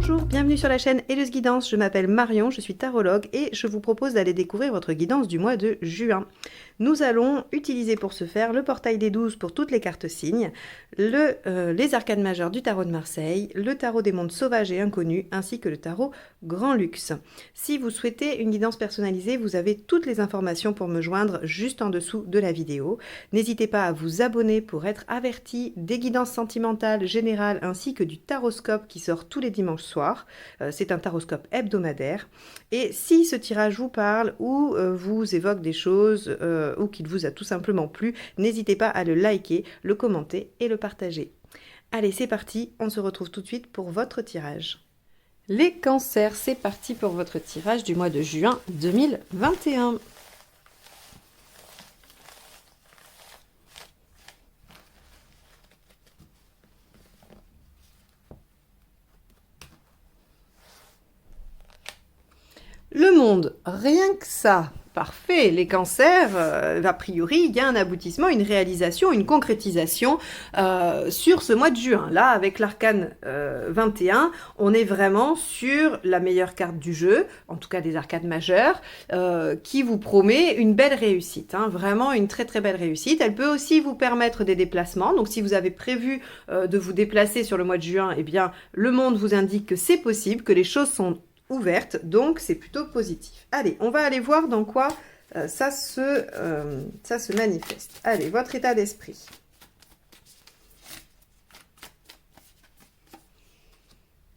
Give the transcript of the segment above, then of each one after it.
Bonjour, bienvenue sur la chaîne Helleuse Guidance, je m'appelle Marion, je suis tarologue et je vous propose d'aller découvrir votre guidance du mois de juin. Nous allons utiliser pour ce faire le portail des 12 pour toutes les cartes signes, les arcanes majeures du tarot de Marseille, le tarot des mondes sauvages et inconnus, ainsi que le tarot Grand Luxe. Si vous souhaitez une guidance personnalisée, vous avez toutes les informations pour me joindre juste en dessous de la vidéo. N'hésitez pas à vous abonner pour être averti des guidances sentimentales générales ainsi que du taroscope qui sort tous les dimanches soirs. C'est un taroscope hebdomadaire. Et si ce tirage vous parle ou vous évoque des choses ou qu'il vous a tout simplement plu, n'hésitez pas à le liker, le commenter et le partager. Allez, c'est parti, on se retrouve tout de suite pour votre tirage. Les cancers, c'est parti pour votre tirage du mois de juin 2021. Le monde, rien que ça, parfait. Les cancers, a priori, il y a un aboutissement, une réalisation, une concrétisation sur ce mois de juin. Là, avec l'arcane 21, on est vraiment sur la meilleure carte du jeu, en tout cas des arcanes majeures, qui vous promet une belle réussite, hein, vraiment une très très belle réussite. Elle peut aussi vous permettre des déplacements, donc si vous avez prévu de vous déplacer sur le mois de juin, eh bien, le monde vous indique que c'est possible, que les choses sont ouverte, donc c'est plutôt positif. Allez, on va aller voir dans quoi ça se manifeste. Allez, votre état d'esprit.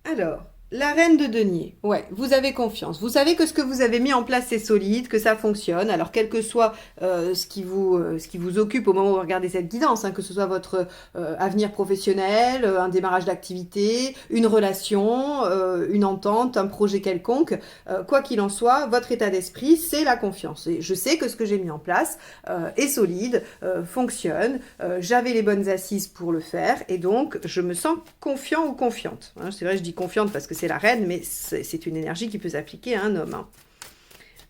Alors, la reine de denier, ouais, vous avez confiance. Vous savez que ce que vous avez mis en place, c'est solide, que ça fonctionne. Alors, quel que soit ce qui vous occupe au moment où vous regardez cette guidance, hein, que ce soit votre avenir professionnel, un démarrage d'activité, une relation, une entente, un projet quelconque, quoi qu'il en soit, votre état d'esprit, c'est la confiance. Et je sais que ce que j'ai mis en place est solide, fonctionne, j'avais les bonnes assises pour le faire, et donc je me sens confiant ou confiante. Hein, c'est vrai, je dis confiante parce que c'est la reine, mais c'est une énergie qui peut s'appliquer à un homme. Hein.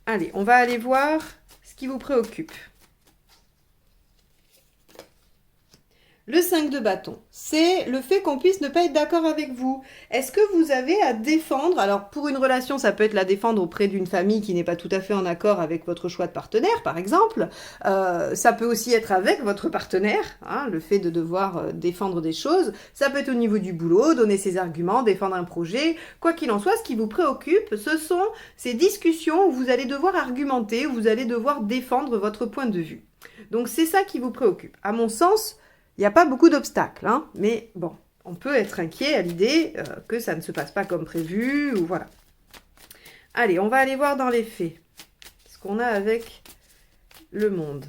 Allez, on va aller voir ce qui vous préoccupe. Le 5 de bâton, c'est le fait qu'on puisse ne pas être d'accord avec vous. Est-ce que vous avez à défendre, alors pour une relation, ça peut être la défendre auprès d'une famille qui n'est pas tout à fait en accord avec votre choix de partenaire, par exemple. Ça peut aussi être avec votre partenaire, hein, le fait de devoir défendre des choses. Ça peut être au niveau du boulot, donner ses arguments, défendre un projet. Quoi qu'il en soit, ce qui vous préoccupe, ce sont ces discussions où vous allez devoir argumenter, où vous allez devoir défendre votre point de vue. Donc c'est ça qui vous préoccupe. À mon sens, il n'y a pas beaucoup d'obstacles, hein, mais bon, on peut être inquiet à l'idée que ça ne se passe pas comme prévu, ou voilà. Allez, on va aller voir dans les faits ce qu'on a avec le monde.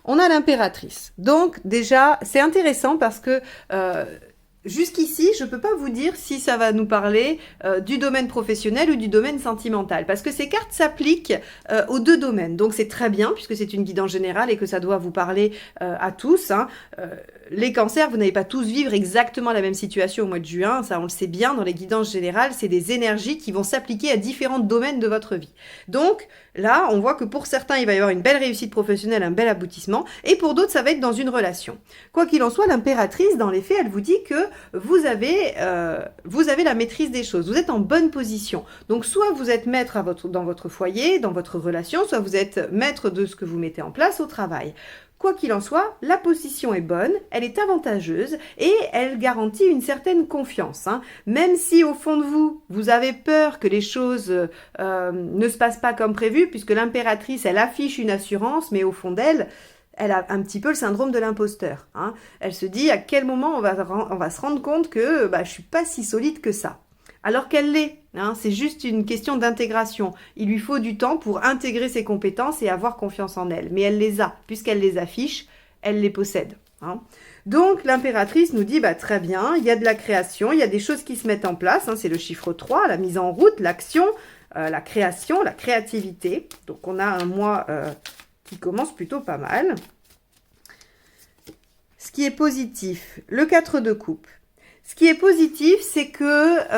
On a l'impératrice. Donc déjà, c'est intéressant parce que jusqu'ici, je ne peux pas vous dire si ça va nous parler du domaine professionnel ou du domaine sentimental, parce que ces cartes s'appliquent aux deux domaines. Donc c'est très bien, puisque c'est une guidance générale et que ça doit vous parler à tous. Hein. Les cancers, vous n'allez pas tous vivre exactement la même situation au mois de juin, ça on le sait bien, dans les guidances générales, c'est des énergies qui vont s'appliquer à différents domaines de votre vie. Donc là, on voit que pour certains, il va y avoir une belle réussite professionnelle, un bel aboutissement, et pour d'autres, ça va être dans une relation. Quoi qu'il en soit, l'impératrice, dans les faits, elle vous dit que vous avez la maîtrise des choses, vous êtes en bonne position. Donc soit vous êtes maître dans votre foyer, dans votre relation, soit vous êtes maître de ce que vous mettez en place au travail. Quoi qu'il en soit, la position est bonne, elle est avantageuse et elle garantit une certaine confiance. Hein. Même si au fond de vous, vous avez peur que les choses ne se passent pas comme prévu, puisque l'impératrice, elle affiche une assurance, mais au fond d'elle, elle a un petit peu le syndrome de l'imposteur. Hein. Elle se dit à quel moment on va se rendre compte que je ne suis pas si solide que ça. Alors qu'elle l'est, hein, c'est juste une question d'intégration. Il lui faut du temps pour intégrer ses compétences et avoir confiance en elle. Mais elle les a, puisqu'elle les affiche, elle les possède. Hein. Donc l'impératrice nous dit, très bien, il y a de la création, il y a des choses qui se mettent en place, hein, c'est le chiffre 3, la mise en route, l'action, la création, la créativité. Donc on a un mois qui commence plutôt pas mal. Ce qui est positif, le 4 de coupe. Ce qui est positif, c'est que,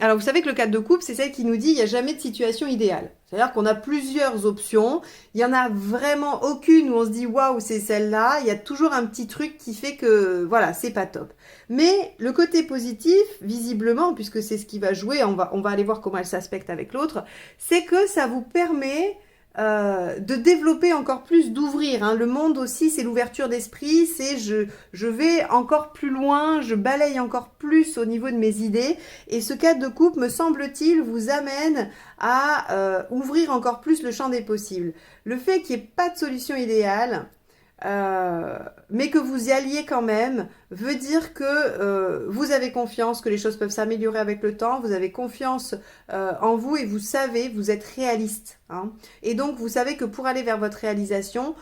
alors vous savez que le cadre de couple, c'est celle qui nous dit il n'y a jamais de situation idéale. C'est-à-dire qu'on a plusieurs options, il n'y en a vraiment aucune où on se dit waouh, c'est celle-là, il y a toujours un petit truc qui fait que, voilà, c'est pas top. Mais le côté positif, visiblement, puisque c'est ce qui va jouer, on va aller voir comment elle s'aspecte avec l'autre, c'est que ça vous permet de développer encore plus, d'ouvrir. Hein. Le monde aussi, c'est l'ouverture d'esprit, c'est je vais encore plus loin, je balaye encore plus au niveau de mes idées. Et ce cadre de couple, me semble-t-il, vous amène à ouvrir encore plus le champ des possibles. Le fait qu'il n'y ait pas de solution idéale, mais que vous y alliez quand même, veut dire que vous avez confiance, que les choses peuvent s'améliorer avec le temps, vous avez confiance en vous et vous savez, vous êtes réaliste. Hein. Et donc, vous savez que pour aller vers votre réalisation,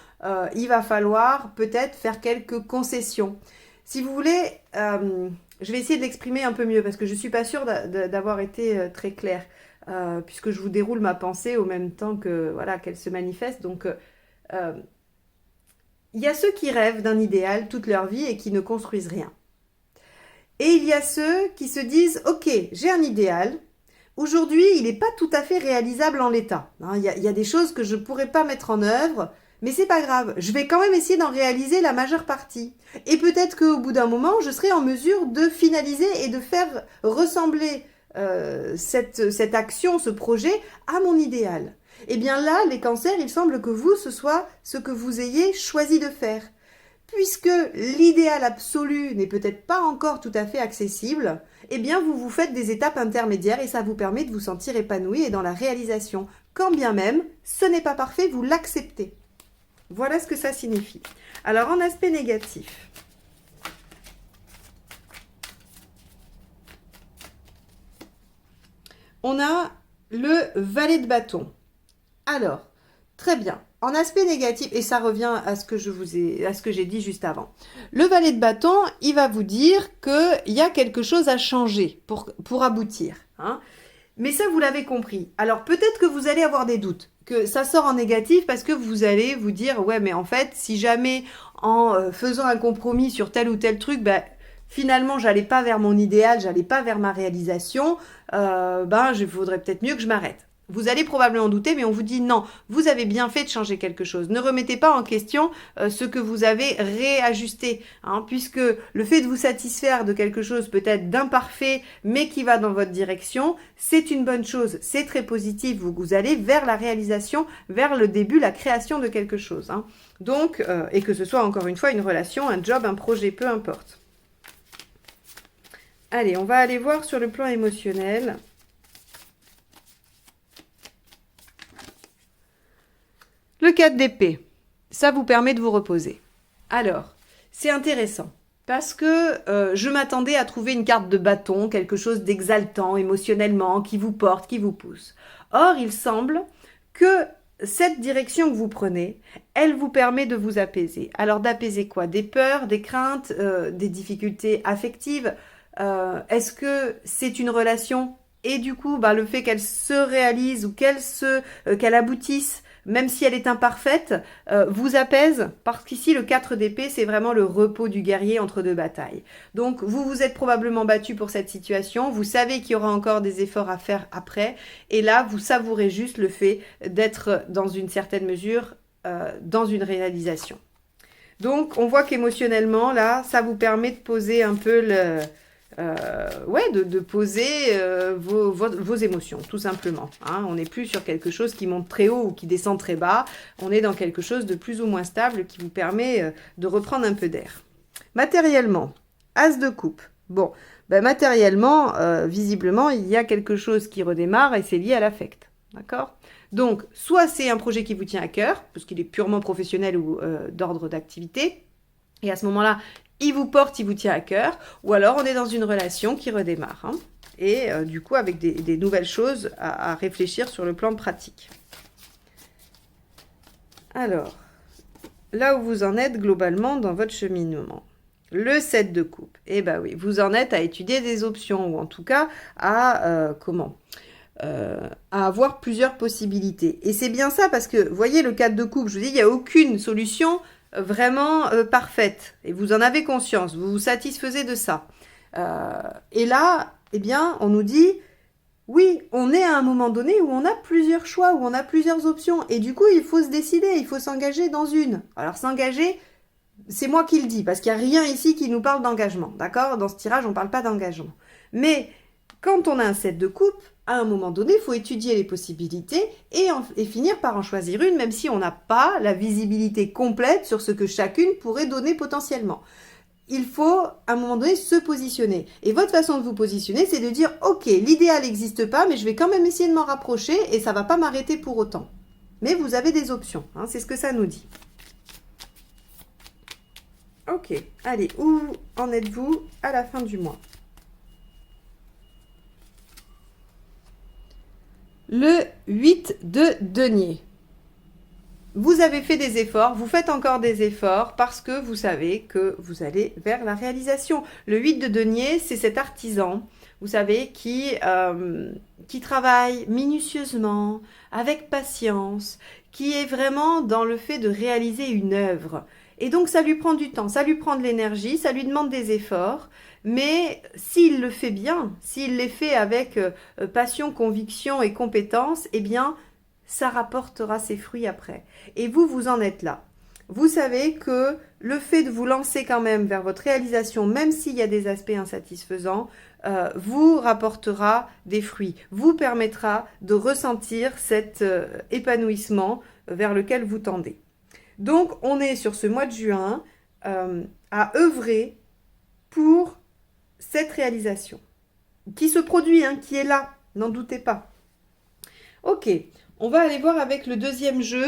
il va falloir peut-être faire quelques concessions. Si vous voulez, je vais essayer de l'exprimer un peu mieux parce que je ne suis pas sûre d'avoir été très claire, puisque je vous déroule ma pensée au même temps que voilà, qu'elle se manifeste. Donc, il y a ceux qui rêvent d'un idéal toute leur vie et qui ne construisent rien. Et il y a ceux qui se disent « Ok, j'ai un idéal. Aujourd'hui, il n'est pas tout à fait réalisable en l'état. Hein, il y a des choses que je ne pourrais pas mettre en œuvre, mais c'est pas grave. Je vais quand même essayer d'en réaliser la majeure partie. Et peut-être qu'au bout d'un moment, je serai en mesure de finaliser et de faire ressembler cette action, ce projet, à mon idéal. » Eh bien là, les cancers, il semble que vous, ce soit ce que vous ayez choisi de faire. Puisque l'idéal absolu n'est peut-être pas encore tout à fait accessible, eh bien vous vous faites des étapes intermédiaires et ça vous permet de vous sentir épanoui et dans la réalisation. Quand bien même, ce n'est pas parfait, vous l'acceptez. Voilà ce que ça signifie. Alors en aspect négatif, on a le valet de bâton. Alors, très bien. En aspect négatif, et ça revient à ce que j'ai dit juste avant. Le valet de bâton, il va vous dire qu'il y a quelque chose à changer pour aboutir. Hein. Mais ça, vous l'avez compris. Alors, peut-être que vous allez avoir des doutes, que ça sort en négatif parce que vous allez vous dire, ouais, mais en fait, si jamais en faisant un compromis sur tel ou tel truc, ben, finalement, j'allais pas vers mon idéal, j'allais pas vers ma réalisation, il faudrait peut-être mieux que je m'arrête. Vous allez probablement douter, mais on vous dit non, vous avez bien fait de changer quelque chose. Ne remettez pas en question ce que vous avez réajusté, hein, puisque le fait de vous satisfaire de quelque chose peut-être d'imparfait, mais qui va dans votre direction, c'est une bonne chose, c'est très positif. Vous allez vers la réalisation, vers le début, la création de quelque chose. Hein. Donc, et que ce soit encore une fois une relation, un job, un projet, peu importe. Allez, on va aller voir sur le plan émotionnel. Le 4 d'épée, ça vous permet de vous reposer. Alors, c'est intéressant parce que je m'attendais à trouver une carte de bâton, quelque chose d'exaltant émotionnellement, qui vous porte, qui vous pousse. Or, il semble que cette direction que vous prenez, elle vous permet de vous apaiser. Alors, d'apaiser quoi? Des peurs, des craintes, des difficultés affectives. Est-ce que c'est une relation et du coup, le fait qu'elle se réalise ou qu'elle aboutisse, même si elle est imparfaite, vous apaise, parce qu'ici, le 4 d'épée, c'est vraiment le repos du guerrier entre deux batailles. Donc, vous vous êtes probablement battu pour cette situation, vous savez qu'il y aura encore des efforts à faire après, et là, vous savourez juste le fait d'être, dans une certaine mesure, dans une réalisation. Donc, on voit qu'émotionnellement, là, ça vous permet de poser un peu de poser vos émotions, tout simplement. Hein. On n'est plus sur quelque chose qui monte très haut ou qui descend très bas. On est dans quelque chose de plus ou moins stable qui vous permet de reprendre un peu d'air. Matériellement, as de coupe. Bon, matériellement, visiblement, il y a quelque chose qui redémarre et c'est lié à l'affect. D'accord ? Donc, soit c'est un projet qui vous tient à cœur, parce qu'il est purement professionnel ou d'ordre d'activité, et à ce moment-là, il vous porte, il vous tient à cœur, ou alors on est dans une relation qui redémarre, hein, et du coup avec des nouvelles choses à réfléchir sur le plan pratique. Alors, là où vous en êtes globalement dans votre cheminement, le 7 de coupe, eh bien oui, vous en êtes à étudier des options, ou en tout cas à avoir plusieurs possibilités. Et c'est bien ça parce que, vous voyez, le 4 de coupe, je vous dis, il n'y a aucune solution vraiment parfaite. Et vous en avez conscience, vous vous satisfaisez de ça. Et là, eh bien, on nous dit, oui, on est à un moment donné où on a plusieurs choix, où on a plusieurs options. Et du coup, il faut se décider, il faut s'engager dans une. Alors, s'engager, c'est moi qui le dis, parce qu'il n'y a rien ici qui nous parle d'engagement. D'accord? Dans ce tirage, on ne parle pas d'engagement. Mais quand on a un set de coupe, à un moment donné, il faut étudier les possibilités et finir par en choisir une, même si on n'a pas la visibilité complète sur ce que chacune pourrait donner potentiellement. Il faut, à un moment donné, se positionner. Et votre façon de vous positionner, c'est de dire, ok, l'idéal n'existe pas, mais je vais quand même essayer de m'en rapprocher et ça ne va pas m'arrêter pour autant. Mais vous avez des options, hein, c'est ce que ça nous dit. Ok, allez, où en êtes-vous à la fin du mois? Le 8 de denier. Vous avez fait des efforts, vous faites encore des efforts parce que vous savez que vous allez vers la réalisation. Le 8 de denier, c'est cet artisan, vous savez, qui travaille minutieusement, avec patience, qui est vraiment dans le fait de réaliser une œuvre. Et donc, ça lui prend du temps, ça lui prend de l'énergie, ça lui demande des efforts. Mais s'il le fait bien, s'il les fait avec passion, conviction et compétence, eh bien, ça rapportera ses fruits après. Et vous, vous en êtes là. Vous savez que le fait de vous lancer quand même vers votre réalisation, même s'il y a des aspects insatisfaisants, vous rapportera des fruits, vous permettra de ressentir cet épanouissement vers lequel vous tendez. Donc, on est sur ce mois de juin à œuvrer pour cette réalisation qui se produit, hein, qui est là, n'en doutez pas. Ok, on va aller voir avec le deuxième jeu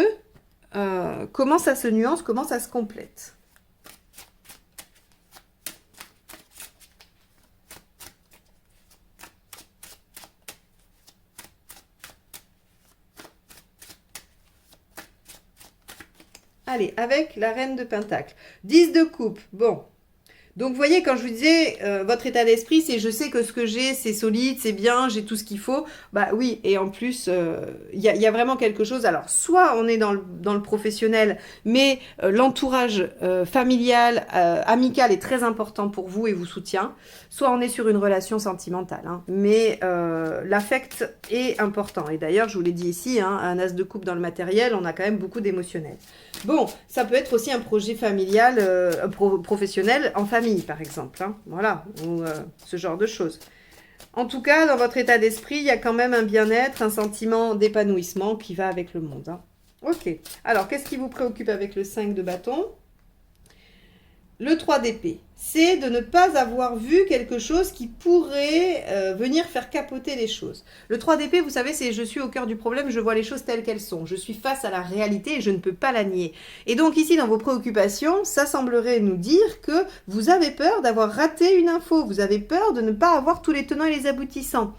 comment ça se nuance, comment ça se complète. Allez, avec la reine de Pentacle. 10 de coupe, bon. Donc, vous voyez, quand je vous disais, votre état d'esprit, c'est je sais que ce que j'ai, c'est solide, c'est bien, j'ai tout ce qu'il faut. Bah oui, et en plus, il y a vraiment quelque chose. Alors, soit on est dans le professionnel, mais l'entourage familial, amical est très important pour vous et vous soutient. Soit on est sur une relation sentimentale, hein, mais l'affect est important. Et d'ailleurs, je vous l'ai dit ici, hein, un as de coupe dans le matériel, on a quand même beaucoup d'émotionnel. Bon, ça peut être aussi un projet familial, professionnel en famille, par exemple. Hein, voilà, ou ce genre de choses. En tout cas, dans votre état d'esprit, il y a quand même un bien-être, un sentiment d'épanouissement qui va avec le monde. Hein. Ok. Alors, qu'est-ce qui vous préoccupe avec le 5 de bâton? Le 3 d'épée, c'est de ne pas avoir vu quelque chose qui pourrait venir faire capoter les choses. Le 3 d'épée, vous savez, c'est je suis au cœur du problème, je vois les choses telles qu'elles sont. Je suis face à la réalité et je ne peux pas la nier. Et donc ici, dans vos préoccupations, ça semblerait nous dire que vous avez peur d'avoir raté une info. Vous avez peur de ne pas avoir tous les tenants et les aboutissants.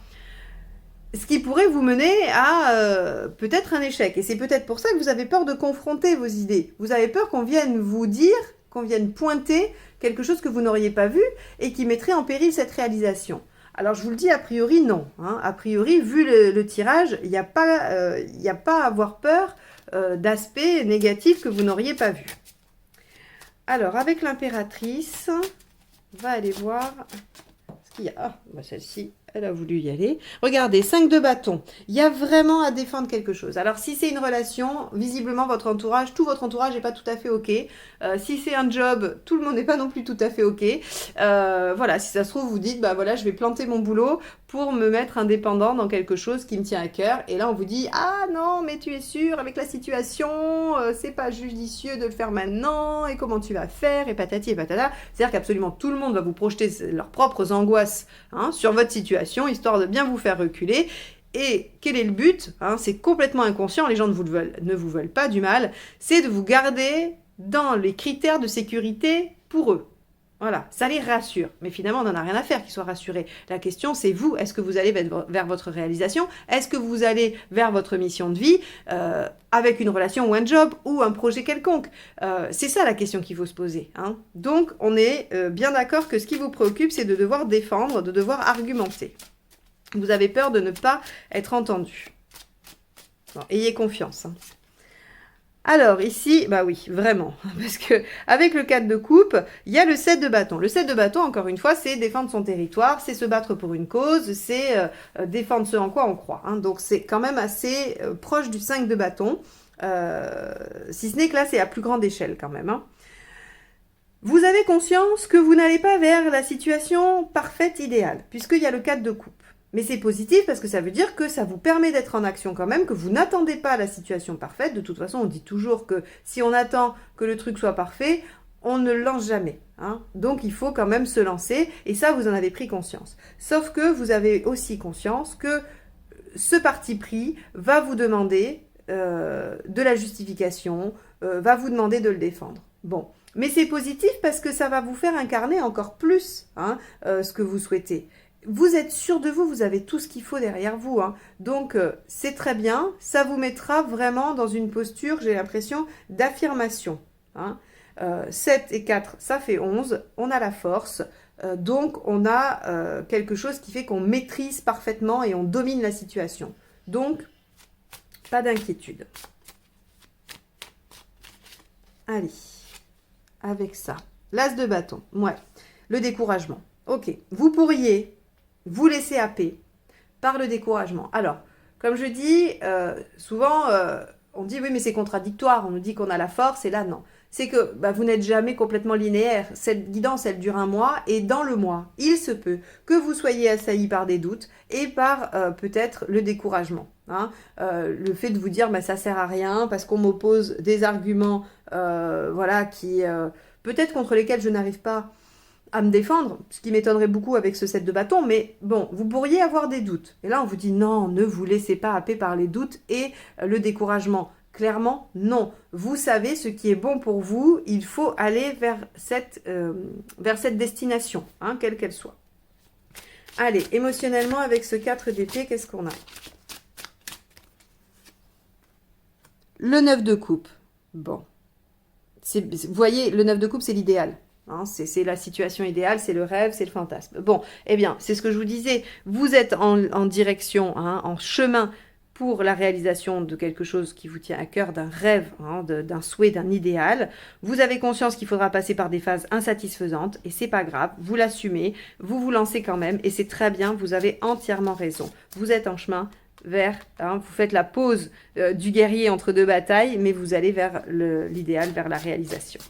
Ce qui pourrait vous mener à peut-être un échec. Et c'est peut-être pour ça que vous avez peur de confronter vos idées. Vous avez peur qu'on vienne vous dire, qu'on vienne pointer quelque chose que vous n'auriez pas vu et qui mettrait en péril cette réalisation. Alors, je vous le dis, a priori, non. Hein. A priori, vu le tirage, il n'y a pas à avoir peur d'aspects négatifs que vous n'auriez pas vus. Alors, avec l'impératrice, on va aller voir ce qu'il y a. Ah, bah celle-ci, elle a voulu y aller. Regardez, 5 de bâton. Il y a vraiment à défendre quelque chose. Alors, si c'est une relation, visiblement, votre entourage, tout votre entourage n'est pas tout à fait OK. Si c'est un job, tout le monde n'est pas non plus tout à fait OK. Voilà, si ça se trouve, vous dites, bah voilà, je vais planter mon boulot pour me mettre indépendant dans quelque chose qui me tient à cœur. Et là, on vous dit, ah non, mais tu es sûr, avec la situation, c'est pas judicieux de le faire maintenant, et comment tu vas faire, et patati et patata. C'est-à-dire qu'absolument tout le monde va vous projeter leurs propres angoisses sur votre situation, histoire de bien vous faire reculer. Et quel est le but, c'est complètement inconscient, les gens ne vous veulent pas du mal, c'est de vous garder dans les critères de sécurité pour eux. Voilà, ça les rassure. Mais finalement, on n'en a rien à faire qu'ils soient rassurés. La question, c'est vous. Est-ce que vous allez vers votre réalisation? Est-ce que vous allez vers votre mission de vie avec une relation ou un job ou un projet quelconque? C'est ça la question qu'il faut se poser. Hein. Donc, on est bien d'accord que ce qui vous préoccupe, c'est de devoir défendre, de devoir argumenter. Vous avez peur de ne pas être entendu. Bon, ayez confiance. Hein. Alors ici, bah oui, vraiment, parce que avec le 4 de coupe, il y a le 7 de bâton. Le 7 de bâton, encore une fois, c'est défendre son territoire, c'est se battre pour une cause, c'est défendre ce en quoi on croit. Hein. Donc c'est quand même assez proche du 5 de bâton, si ce n'est que là, c'est à plus grande échelle quand même. Hein. Vous avez conscience que vous n'allez pas vers la situation parfaite, idéale, puisqu'il y a le 4 de coupe. Mais c'est positif parce que ça veut dire que ça vous permet d'être en action quand même, que vous n'attendez pas la situation parfaite. De toute façon, on dit toujours que si on attend que le truc soit parfait, on ne le lance jamais. Hein. Donc il faut quand même se lancer et ça, vous en avez pris conscience. Sauf que vous avez aussi conscience que ce parti pris va vous demander de la justification, va vous demander de le défendre. Bon. Mais c'est positif parce que ça va vous faire incarner encore plus hein, ce que vous souhaitez. Vous êtes sûr de vous, vous avez tout ce qu'il faut derrière vous. Hein. Donc, c'est très bien. Ça vous mettra vraiment dans une posture, j'ai l'impression, d'affirmation. Hein. 7 et 4, ça fait 11. On a la force. Donc, on a quelque chose qui fait qu'on maîtrise parfaitement et on domine la situation. Donc, pas d'inquiétude. Allez, avec ça. L'as de bâton, ouais. Le découragement. Ok, vous pourriez vous laisser happer par le découragement. Alors, comme je dis, souvent, on dit oui, mais c'est contradictoire. On nous dit qu'on a la force et là, non. C'est que bah, vous n'êtes jamais complètement linéaire. Cette guidance, elle dure un mois et dans le mois, il se peut que vous soyez assailli par des doutes et par peut-être le découragement. Hein. Le fait de vous dire bah, ça sert à rien parce qu'on m'oppose des arguments voilà, qui peut-être contre lesquels je n'arrive pas à me défendre, ce qui m'étonnerait beaucoup avec ce set de bâton, mais bon, vous pourriez avoir des doutes. Et là, on vous dit non, ne vous laissez pas happer par les doutes et le découragement. Clairement, non. Vous savez ce qui est bon pour vous, il faut aller vers cette destination, hein, quelle qu'elle soit. Allez, émotionnellement, avec ce 4 d'épée, qu'est-ce qu'on a? Le 9 de coupe. Bon. Vous voyez, le 9 de coupe, c'est l'idéal. Hein, c'est la situation idéale, c'est le rêve, c'est le fantasme. Bon, eh bien, c'est ce que je vous disais. Vous êtes en direction, hein, en chemin pour la réalisation de quelque chose qui vous tient à cœur, d'un rêve, hein, d'un souhait, d'un idéal. Vous avez conscience qu'il faudra passer par des phases insatisfaisantes et c'est pas grave, vous l'assumez, vous vous lancez quand même et c'est très bien, vous avez entièrement raison. Vous êtes en chemin vers, hein, vous faites la pause du guerrier entre deux batailles, mais vous allez vers l'idéal, vers la réalisation.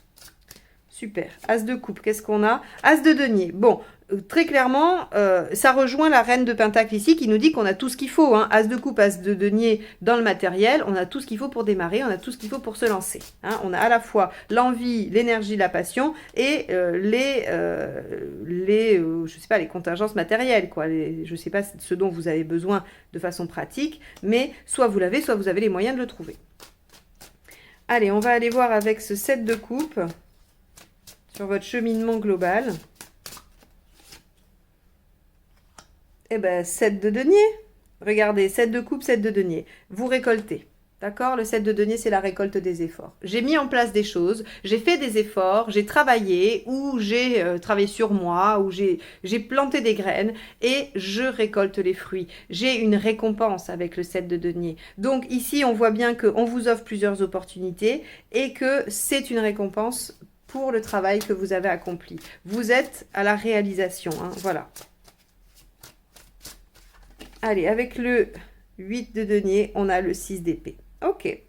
Super. As de coupe, qu'est-ce qu'on a? As de denier. Bon, très clairement, ça rejoint la reine de pentacle ici qui nous dit qu'on a tout ce qu'il faut. Hein. As de coupe, as de denier dans le matériel, on a tout ce qu'il faut pour démarrer, on a tout ce qu'il faut pour se lancer. Hein. On a à la fois l'envie, l'énergie, la passion et je sais pas, les contingences matérielles, quoi. Je sais pas ce dont vous avez besoin de façon pratique, mais soit vous l'avez, soit vous avez les moyens de le trouver. Allez, on va aller voir avec ce 7 de coupe sur votre cheminement global. Eh bien, 7 de denier. Regardez, 7 de coupe, 7 de denier. Vous récoltez. D'accord? Le 7 de denier, c'est la récolte des efforts. J'ai mis en place des choses, j'ai fait des efforts, j'ai travaillé, ou j'ai travaillé sur moi, ou j'ai planté des graines, et je récolte les fruits. J'ai une récompense avec le 7 de denier. Donc ici, on voit bien qu'on vous offre plusieurs opportunités, et que c'est une récompense pour le travail que vous avez accompli. Vous êtes à la réalisation, hein, voilà. Allez, avec le 8 de denier, on a le 6 d'épée. Ok.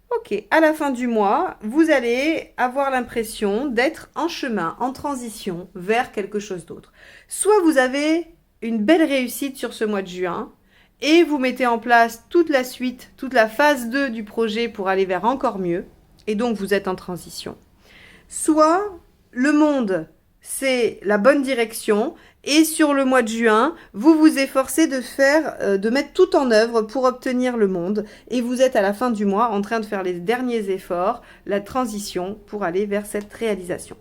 Ok, à la fin du mois, vous allez avoir l'impression d'être en chemin, en transition vers quelque chose d'autre. Soit vous avez une belle réussite sur ce mois de juin, et vous mettez en place toute la suite, toute la phase 2 du projet pour aller vers encore mieux, et donc vous êtes en transition. Soit le monde, c'est la bonne direction et sur le mois de juin, vous vous efforcez de mettre tout en œuvre pour obtenir le monde et vous êtes à la fin du mois en train de faire les derniers efforts, la transition pour aller vers cette réalisation.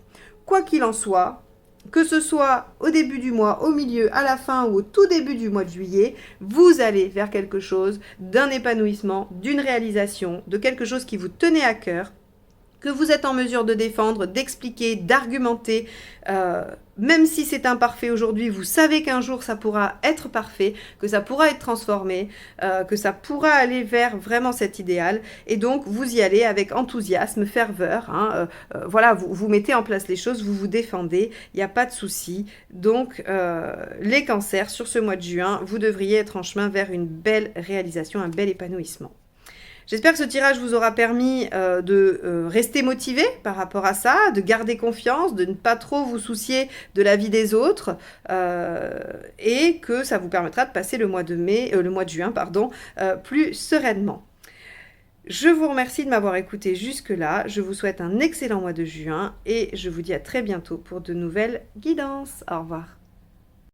Quoi qu'il en soit, que ce soit au début du mois, au milieu, à la fin ou au tout début du mois de juillet, vous allez vers quelque chose d'un épanouissement, d'une réalisation, de quelque chose qui vous tenait à cœur. que vous êtes en mesure de défendre, d'expliquer, d'argumenter. Même si c'est imparfait aujourd'hui, vous savez qu'un jour ça pourra être parfait, que ça pourra être transformé, que ça pourra aller vers vraiment cet idéal. Et donc, vous y allez avec enthousiasme, ferveur. Hein, voilà, vous mettez en place les choses, vous vous défendez, il n'y a pas de souci. Donc, les cancers, sur ce mois de juin, vous devriez être en chemin vers une belle réalisation, un bel épanouissement. J'espère que ce tirage vous aura permis de rester motivé par rapport à ça, de garder confiance, de ne pas trop vous soucier de la vie des autres et que ça vous permettra de passer le mois de juin, plus sereinement. Je vous remercie de m'avoir écouté jusque-là. Je vous souhaite un excellent mois de juin et je vous dis à très bientôt pour de nouvelles guidances. Au revoir.